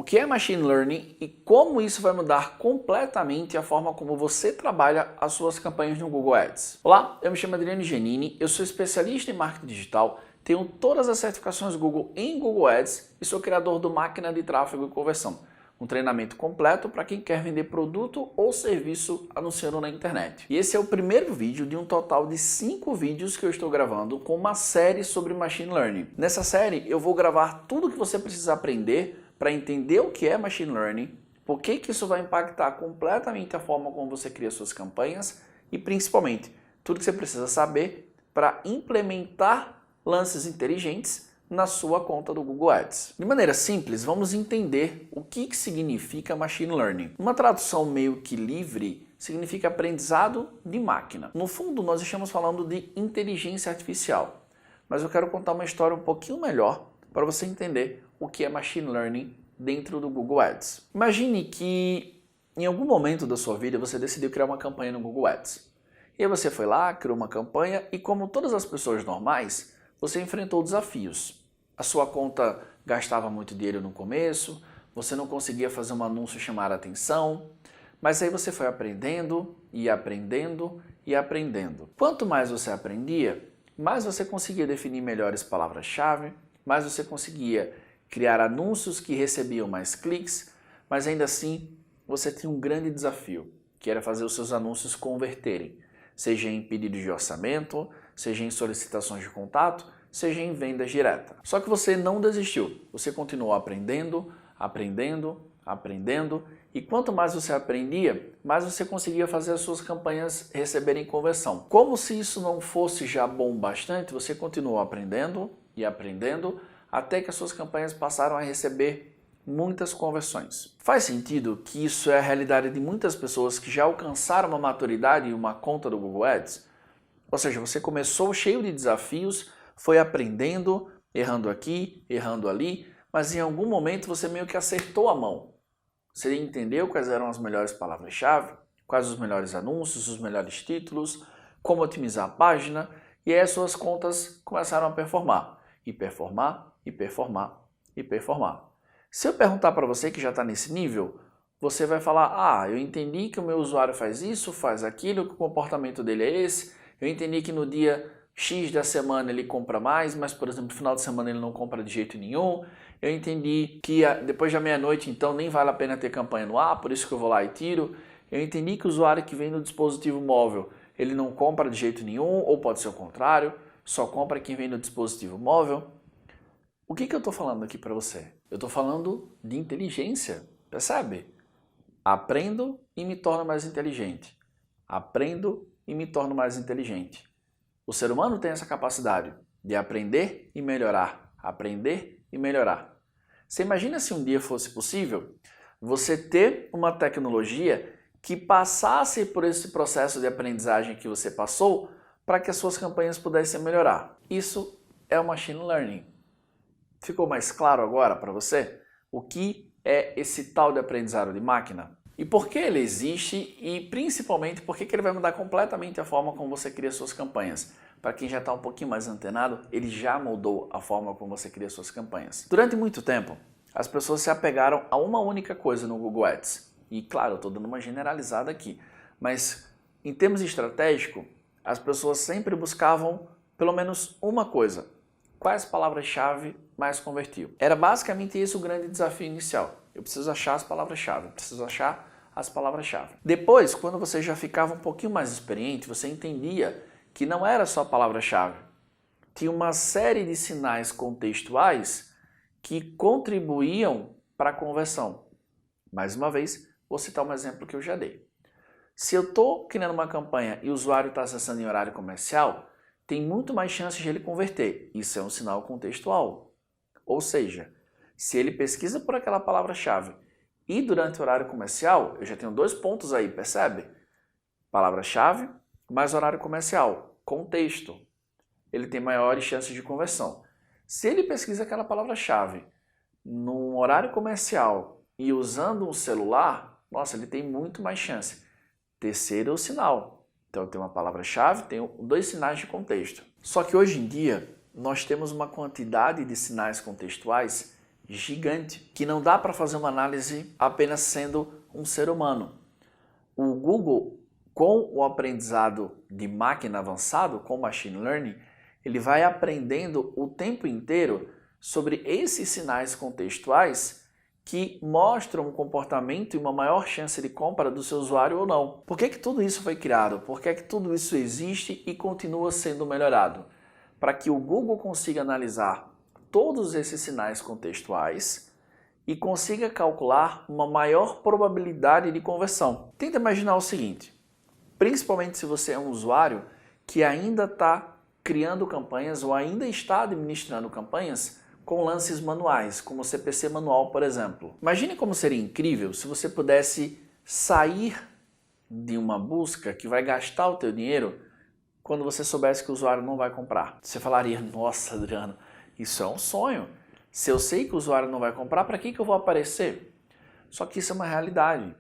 o que é Machine Learning e como isso vai mudar completamente a forma como você trabalha as suas campanhas no Google Ads. Olá, eu me chamo Adriano Genini, eu sou especialista em marketing digital, tenho todas as certificações Google em Google Ads e sou criador do Máquina de Tráfego e Conversão, um treinamento completo para quem quer vender produto ou serviço anunciando na internet. E esse é o primeiro vídeo de um total de 5 vídeos que eu estou gravando com uma série sobre Machine Learning. Nessa série eu vou gravar tudo que você precisa aprender para entender o que é Machine Learning, por que isso vai impactar completamente a forma como você cria suas campanhas e principalmente tudo que você precisa saber para implementar lances inteligentes na sua conta do Google Ads. De maneira simples, vamos entender o que significa Machine Learning. Uma tradução meio que livre significa aprendizado de máquina. No fundo, nós estamos falando de inteligência artificial, mas eu quero contar uma história um pouquinho melhor para você entender o que é Machine Learning dentro do Google Ads. Imagine que em algum momento da sua vida você decidiu criar uma campanha no Google Ads. E aí você foi lá, criou uma campanha e, como todas as pessoas normais, você enfrentou desafios. A sua conta gastava muito dinheiro no começo, você não conseguia fazer um anúncio chamar a atenção, mas aí você foi aprendendo e aprendendo e aprendendo. Quanto mais você aprendia, mais você conseguia definir melhores palavras-chave, mais você conseguia criar anúncios que recebiam mais cliques, mas ainda assim você tinha um grande desafio, que era fazer os seus anúncios converterem, seja em pedidos de orçamento, seja em solicitações de contato, seja em vendas diretas. Só que você não desistiu, você continuou aprendendo, aprendendo, aprendendo, e quanto mais você aprendia, mais você conseguia fazer as suas campanhas receberem conversão. Como se isso não fosse já bom bastante, você continuou aprendendo e aprendendo, até que as suas campanhas passaram a receber muitas conversões. Faz sentido que isso é a realidade de muitas pessoas que já alcançaram uma maturidade em uma conta do Google Ads? Ou seja, você começou cheio de desafios, foi aprendendo, errando aqui, errando ali, mas em algum momento você meio que acertou a mão. Você entendeu quais eram as melhores palavras-chave, quais os melhores anúncios, os melhores títulos, como otimizar a página, e aí as suas contas começaram a performar. E performar, e performar, e performar. Se eu perguntar para você que já está nesse nível, você vai falar, eu entendi que o meu usuário faz isso, faz aquilo, que o comportamento dele é esse, eu entendi que no dia X da semana ele compra mais, mas, por exemplo, no final de semana ele não compra de jeito nenhum. Eu entendi que depois da meia-noite, então, nem vale a pena ter campanha no ar, por isso que eu vou lá e tiro. Eu entendi que o usuário que vem no dispositivo móvel, ele não compra de jeito nenhum, ou pode ser o contrário, só compra quem vem no dispositivo móvel. O que eu estou falando aqui para você? Eu estou falando de inteligência, percebe? Aprendo e me torno mais inteligente. Aprendo e me torno mais inteligente. O ser humano tem essa capacidade de aprender e melhorar, aprender e melhorar. Você imagina se um dia fosse possível você ter uma tecnologia que passasse por esse processo de aprendizagem que você passou para que as suas campanhas pudessem melhorar. Isso é o Machine Learning. Ficou mais claro agora para você o que é esse tal de aprendizado de máquina? E por que ele existe e principalmente por que ele vai mudar completamente a forma como você cria suas campanhas. Para quem já está um pouquinho mais antenado, ele já mudou a forma como você cria suas campanhas. Durante muito tempo, as pessoas se apegaram a uma única coisa no Google Ads. E claro, eu estou dando uma generalizada aqui, mas em termos estratégicos, as pessoas sempre buscavam pelo menos uma coisa. Quais palavras-chave mais convertiam? Era basicamente esse o grande desafio inicial. Eu preciso achar as palavras-chave, preciso achar as palavras-chave. Depois, quando você já ficava um pouquinho mais experiente, você entendia que não era só a palavra-chave. Tinha uma série de sinais contextuais que contribuíam para a conversão. Mais uma vez, vou citar um exemplo que eu já dei. Se eu estou criando uma campanha e o usuário está acessando em horário comercial, tem muito mais chances de ele converter. Isso é um sinal contextual. Ou seja, se ele pesquisa por aquela palavra-chave e durante o horário comercial, eu já tenho 2 pontos aí, percebe? Palavra-chave mais horário comercial, contexto. Ele tem maiores chances de conversão. Se ele pesquisa aquela palavra-chave num horário comercial e usando um celular, nossa, ele tem muito mais chance. Terceiro é o sinal. Então eu tenho uma palavra-chave, tenho 2 sinais de contexto. Só que hoje em dia nós temos uma quantidade de sinais contextuais gigante, que não dá para fazer uma análise apenas sendo um ser humano. O Google, com o aprendizado de máquina avançado, com Machine Learning, ele vai aprendendo o tempo inteiro sobre esses sinais contextuais que mostram um comportamento e uma maior chance de compra do seu usuário ou não. Por que tudo isso foi criado? Por que tudo isso existe e continua sendo melhorado? Para que o Google consiga analisar todos esses sinais contextuais e consiga calcular uma maior probabilidade de conversão. Tenta imaginar o seguinte, principalmente se você é um usuário que ainda está criando campanhas ou ainda está administrando campanhas com lances manuais, como o CPC manual, por exemplo. Imagine como seria incrível se você pudesse sair de uma busca que vai gastar o teu dinheiro quando você soubesse que o usuário não vai comprar. Você falaria, nossa, Adriano, isso é um sonho. Se eu sei que o usuário não vai comprar, para que eu vou aparecer? Só que isso é uma realidade.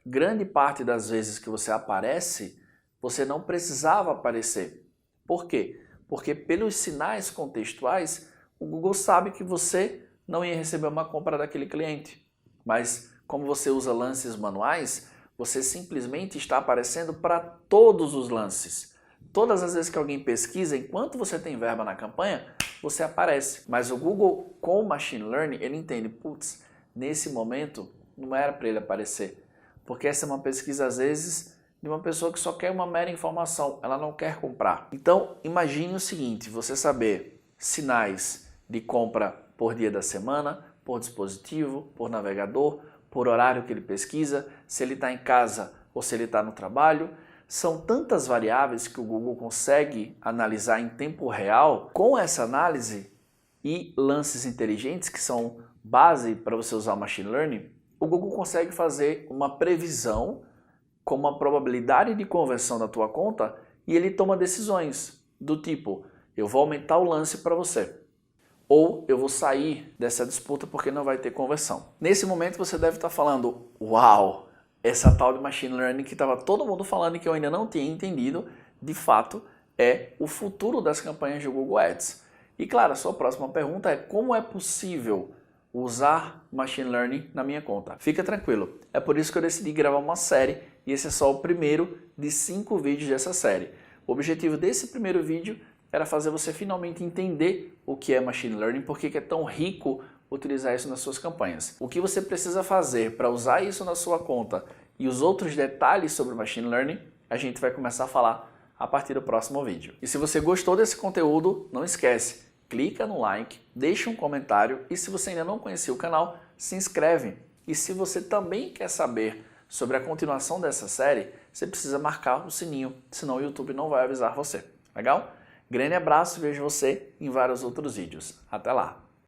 Grande parte das vezes que você aparece, você não precisava aparecer. Por quê? Porque pelos sinais contextuais, o Google sabe que você não ia receber uma compra daquele cliente. Mas como você usa lances manuais, você simplesmente está aparecendo para todos os lances. Todas as vezes que alguém pesquisa, enquanto você tem verba na campanha, você aparece. Mas o Google, com o Machine Learning, ele entende, putz, nesse momento não era para ele aparecer. Porque essa é uma pesquisa, às vezes, de uma pessoa que só quer uma mera informação, ela não quer comprar. Então, imagine o seguinte, você saber sinais de compra por dia da semana, por dispositivo, por navegador, por horário que ele pesquisa, se ele está em casa ou se ele está no trabalho. São tantas variáveis que o Google consegue analisar em tempo real. Com essa análise e lances inteligentes, que são base para você usar o Machine Learning, o Google consegue fazer uma previsão com uma probabilidade de conversão da tua conta e ele toma decisões do tipo, eu vou aumentar o lance para você. Ou eu vou sair dessa disputa porque não vai ter conversão. Nesse momento você deve estar falando, uau, essa tal de Machine Learning que estava todo mundo falando e que eu ainda não tinha entendido, de fato é o futuro das campanhas de Google Ads. E claro, a sua próxima pergunta é como é possível usar Machine Learning na minha conta? Fica tranquilo, é por isso que eu decidi gravar uma série e esse é só o primeiro de 5 vídeos dessa série. O objetivo desse primeiro vídeo era fazer você finalmente entender o que é Machine Learning, por que é tão rico utilizar isso nas suas campanhas. O que você precisa fazer para usar isso na sua conta e os outros detalhes sobre Machine Learning, a gente vai começar a falar a partir do próximo vídeo. E se você gostou desse conteúdo, não esquece, clica no like, deixa um comentário e se você ainda não conhecia o canal, se inscreve. E se você também quer saber sobre a continuação dessa série, você precisa marcar o sininho, senão o YouTube não vai avisar você. Legal? Grande abraço e vejo você em vários outros vídeos. Até lá!